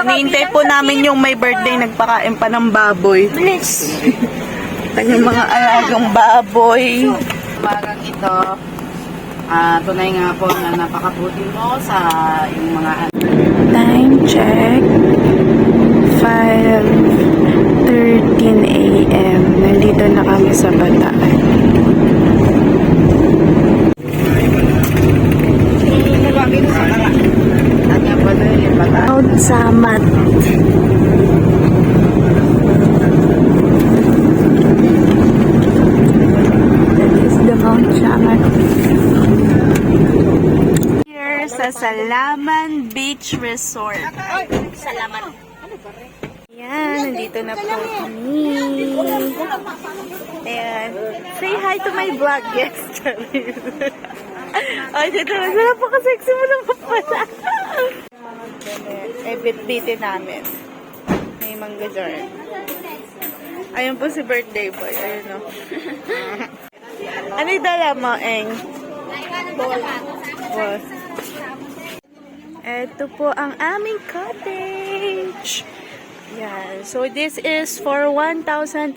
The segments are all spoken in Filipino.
Hinihintay po namin yung may birthday, nagpakain pa ng baboy. Bilis. Kanyang mga alagang baboy. Umagang ito, tunay nga po na napakabuti mo sa yung mga Time check. 5:13 a.m. Nandito na kami sa Bataan. Mount Samat. That is the Mount Samat. Here sa Salaman Beach Resort. Salamat. Yan, nandito na po kami. Ayan. Say hi to my vlog. Yes, ay, dito na. Napaka-sexy mo naman pala. Bit-bitin namin. May mangga dyan. Ayun po si birthday boy. Ayun o. Ano yung dala mo, Eng? Boss. Ito po ang aming cottage. Yan. So, this is for 1,300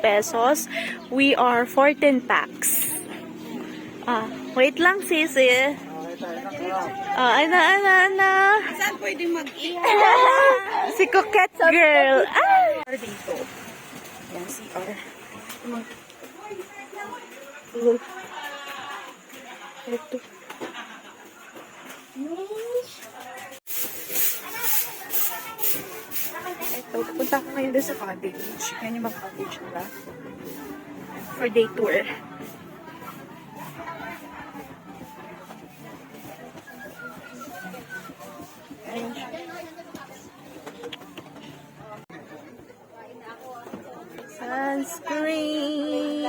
pesos. We are 14 packs. Wait lang, sisi. Ana. Saan pwedeng mag-iha? Si Coquette Girl. Dito. Yan, CR. Ito. Ito, pupunta ko ngayon doon sa cottage. Yan yung mga cottage nila. For day tour. Ayan siya. Sunscreen.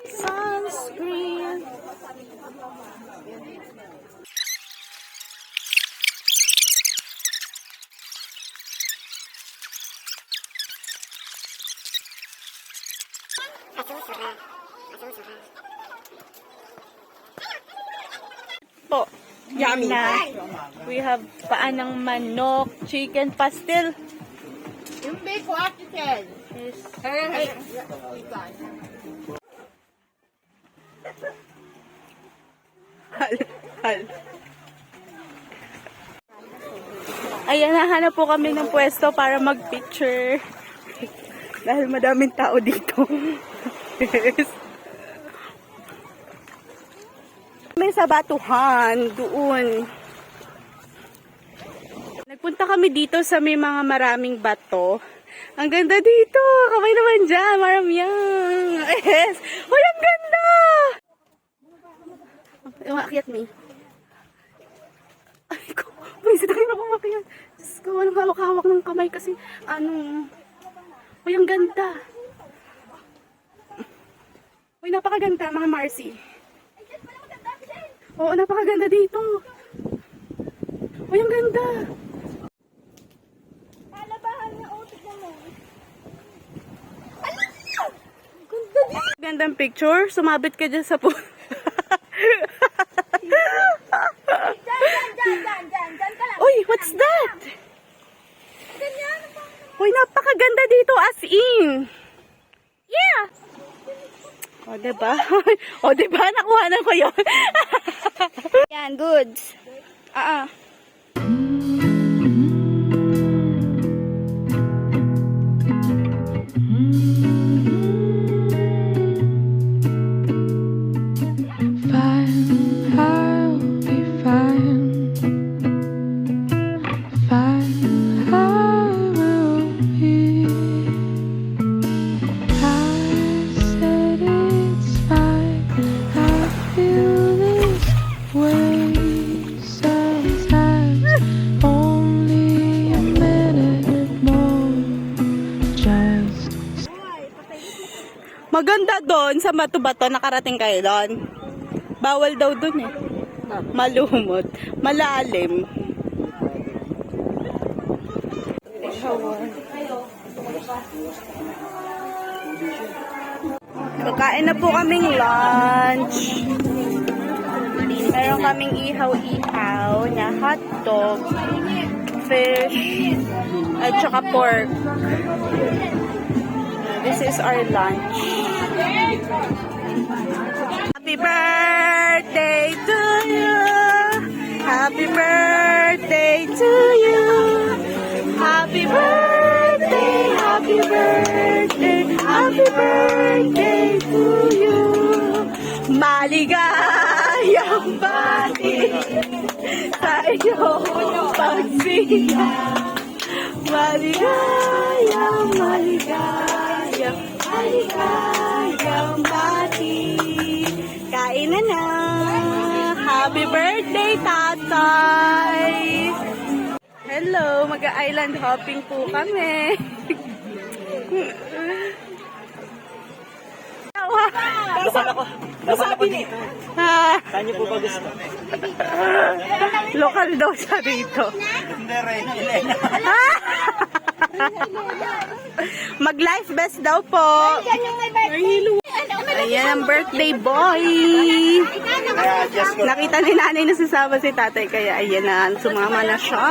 Sunscreen. Po. Yummy. We have paan ng manok, chicken pastel. Yung bake ko, Atitel. Yes. Hal. Ayan, nahanap po kami ng pwesto para mag-picture. Dahil madaming tao dito. Yes. May sa batuhan, doon. Nagpunta kami dito sa may mga maraming bato. Ang ganda dito. Kamay naman dyan. Maraming. Yes. Uy, ang ganda! Umakyat me. Ay ko. Pwede tayo na kumakyat. Diyos ko, walang hawak-hawak ng kamay kasi uy, ang ganda. Uy, napakaganda mga Marcy. Oo, napakaganda dito. Uy, ang ganda. Kalabahan niya, tignan mo. Ganda dito. Gandang picture. Sumabit ka dyan sa pool. Diyan ka lang. Uy, what's that? Ganyan. Uy, napakaganda dito as in. Yeah. O, diba? O, diba? Nakuha na ko yun. Yan, goods. Maganda doon sa Bato-Bato. Nakarating kayo doon. Bawal daw doon eh. Malumot. Malalim. Kakain na po kaming lunch. Meron kaming ihaw-ihaw na hotdog. fish, at saka pork. This is our lunch. Happy birthday to you! Happy birthday to you! Happy birthday, happy birthday, happy birthday to you! Maligayang bati sa iyong pagsiya. Maligayang, maligayang, maligayang bati. Kain na. Happy birthday, tatay! Hello, mag-island hopping po kami. Lokal ako dito. Ah, Saan niyo po ba gusto? lokal daw siya dito. Hindi, Reyna, Elena. Mag-life best daw po. Ayan ang birthday boy. Kaya, just go. Nakita ni nanay na sasama si tatay, kaya ayan na, sumama na siya.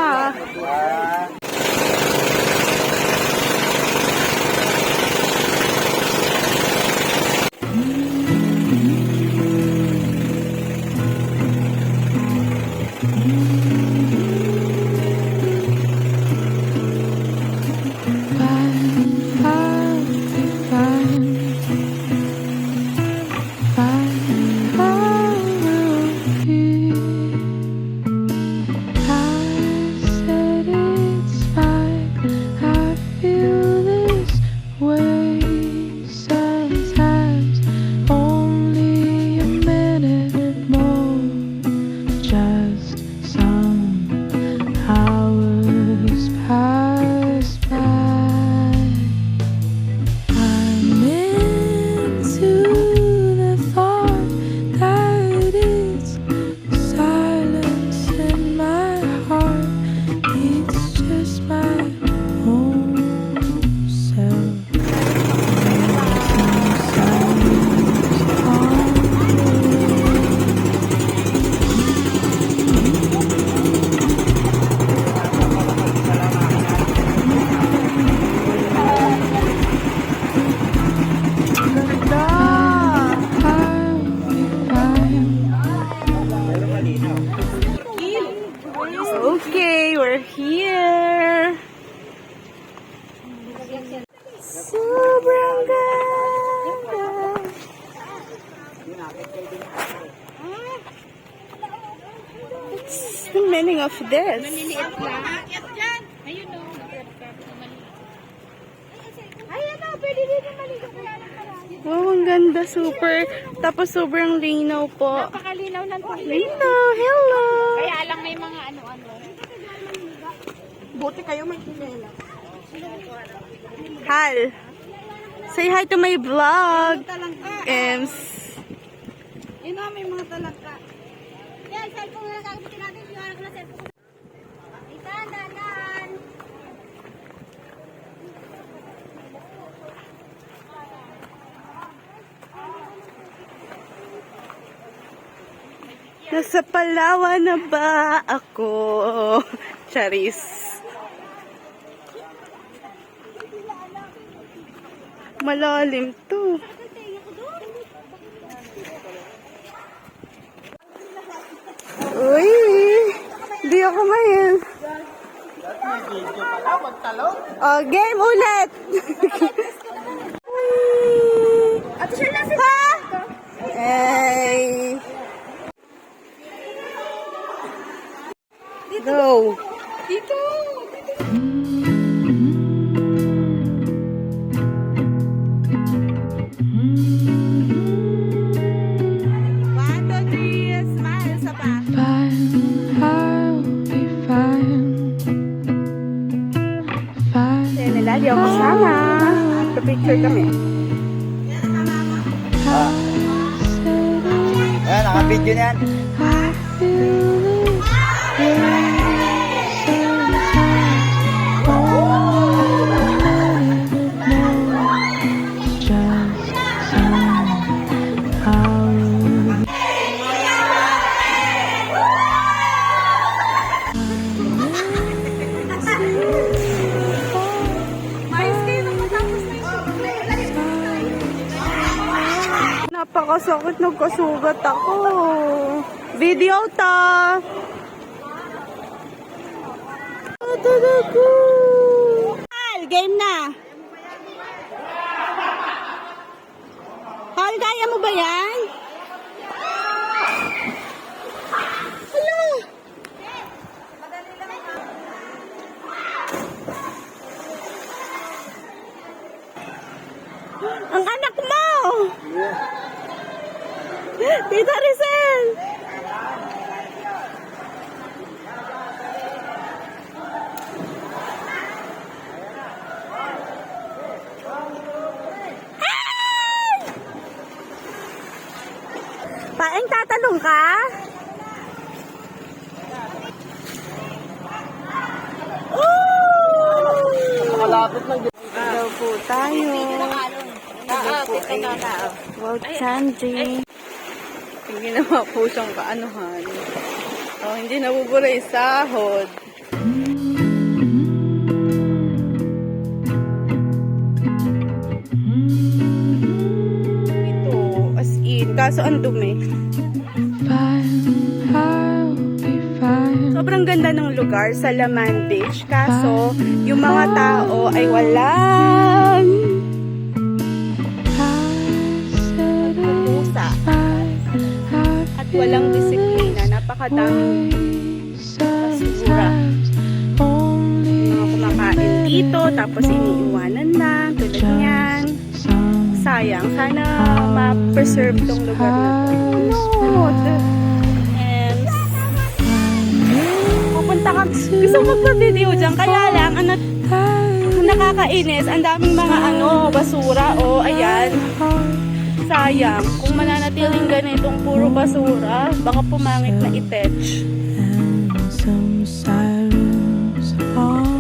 Okay, we're here. Sobrang ganda. What's the meaning of this? Wow, ang ganda, super. Tapos sobrang linaw po. Napakalinaw ng tubig. Linaw, hello. Kaya lang may mga ano-ano. Buti kayo may kinela. Hal, say hi to my vlog. Ems. Yun na, may mga talagka. Yan, cellphone na gagamitin natin. Yung anak na cellphone. Itan, danan. Nasa Palawan na ba ako? Charis. Malalim to. Uy! Di ako mayan. Oh, game ulit! At siya na si Ha? Hey! Go! Dito. One, two, three, smile sa pa. I'll be fine. Fine. Kaya nila, di ako kasama. Pa-picture kami. Ayan, naka-video na yan. I feel this way sometimes. Only a minute more. Just some hours. nakakasakit. Nagkasugat ako. Video ta. Talaga. Game na. Hal, kaya mo ba yan? Hala. Ang anak mo! Tita Rizal! Paeng, tatanong ka? Malapit lang. Hello po tayo. Hello po ay Wow Chanji. Yung ginawa po siyang kaanuhan. Oh, hindi nabubura yung sahod. Ito, as in. Kaso ang dumi. Fine, I'll be fine. Sobrang ganda ng lugar sa Laman Beach. Kaso, yung mga tao ay walang pusa at walang disiplina. Napakadaming basura. Mga kumakain dito, tapos iniiwanan lang, tulad niyan. Sayang, sana ma-preserve tong lugar na to. No, and pupunta ka, gusto mo magpa-video dyan, kaya lang, nakakainis, ang daming mga basura, ayan. Sayang, kung mananatiling ganitong puro basura, baka pumangit na itech. And some silence on